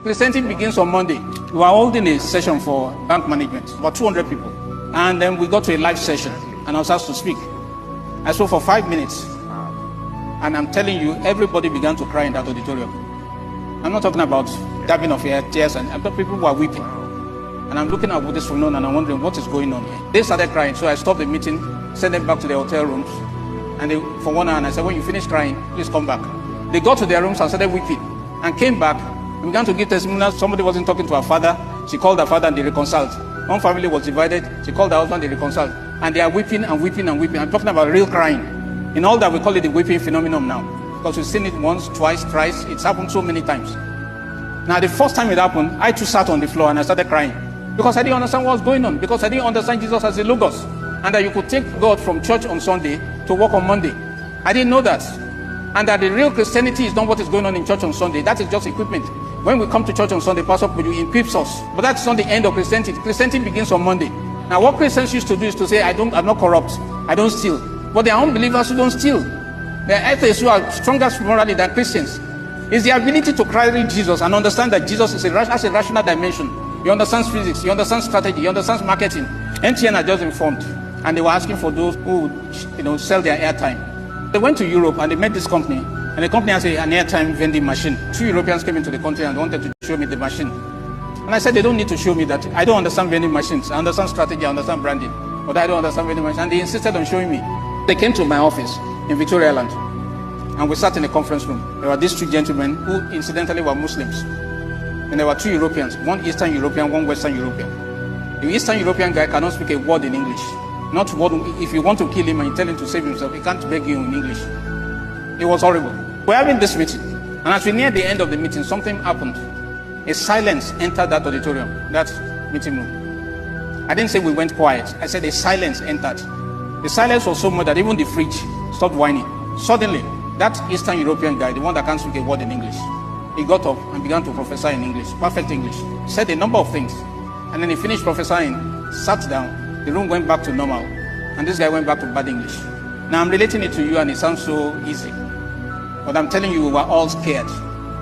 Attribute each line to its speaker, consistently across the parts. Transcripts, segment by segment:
Speaker 1: Christianity begins on Monday. We were holding a session for bank management, about 200 people. And then we got to a live session, and I was asked to speak. I spoke for 5 minutes. And I'm telling you, everybody began to cry in that auditorium. I'm not talking about dabbing of tears, and people were weeping. And I'm looking at this phenomenon and I'm wondering what is going on here. They started crying, so I stopped the meeting, sent them back to their hotel rooms. And they, for 1 hour, and I said, when you finish crying, please come back. They got to their rooms and started weeping, and came back and began to give testimonials. Somebody wasn't talking to her father. She called her father and they reconciled. One family was divided. She called her husband, they reconciled. And they are weeping and weeping and weeping. I'm talking about real crying. In all that, we call it the weeping phenomenon now, because we've seen it once, twice, thrice. It's happened so many times. Now, the first time it happened, I too sat on the floor and I started crying, because I didn't understand what was going on, because I didn't understand Jesus as a logos, and that you could take God from church on Sunday to work on Monday. I didn't know that. And that the real Christianity is not what is going on in church on Sunday. That is just equipment. When we come to church on Sunday, Pastor Puju equips us. But that's not the end of Christianity. Christianity begins on Monday. Now, what Christians used to do is to say, I'm not corrupt, I don't steal. But there are unbelievers who don't steal. There are atheists who are stronger morally than Christians. It's the ability to carry Jesus and understand that Jesus has a rational dimension. He understands physics, he understands strategy, he understands marketing. MTN are just informed, and they were asking for those who would, sell their airtime. They went to Europe and they met this company, and the company has an airtime vending machine. 2 Europeans came into the country and wanted to show me the machine. And I said, they don't need to show me that. I don't understand vending machines. I understand strategy, I understand branding, but I don't understand vending machines. And they insisted on showing me. They came to my office in Victoria Island, and we sat in a conference room. There were these 2 gentlemen who incidentally were Muslims. And there were 2 Europeans, one Eastern European, one Western European. The Eastern European guy cannot speak a word in English. Not word. If you want to kill him and you tell him to save himself, he can't beg you in English. It was horrible. We're having this meeting, and as we near the end of the meeting, something happened. A silence entered that auditorium, that meeting room. I didn't say we went quiet. I said a silence entered. The silence was so much that even the fridge stopped whining. Suddenly, that Eastern European guy, the one that can't speak a word in English, he got up and began to prophesy in English, perfect English. He said a number of things, and then he finished prophesying, sat down. The room went back to normal, and this guy went back to bad English. Now I'm relating it to you, and it sounds so easy, but I'm telling you, we were all scared.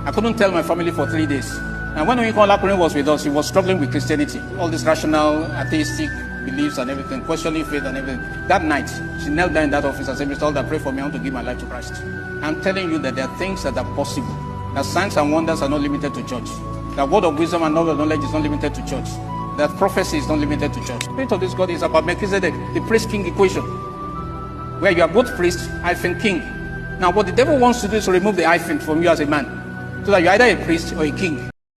Speaker 1: I couldn't tell my family for 3 days. And when Oyinkan was with us, he was struggling with Christianity, all this rational, atheistic beliefs and everything, questioning faith and everything. That night, she knelt down in that office and said, Mr. Alder, pray for me, I want to give my life to Christ. I'm telling you that there are things that are possible, that signs and wonders are not limited to church, that word of wisdom and knowledge is not limited to church, that prophecy is not limited to church. The spirit of this God is about Melchizedek, the priest-king equation, where you are both priest, hyphen king. Now what the devil wants to do is to remove the hyphen from you as a man, so that you're either a priest or a king.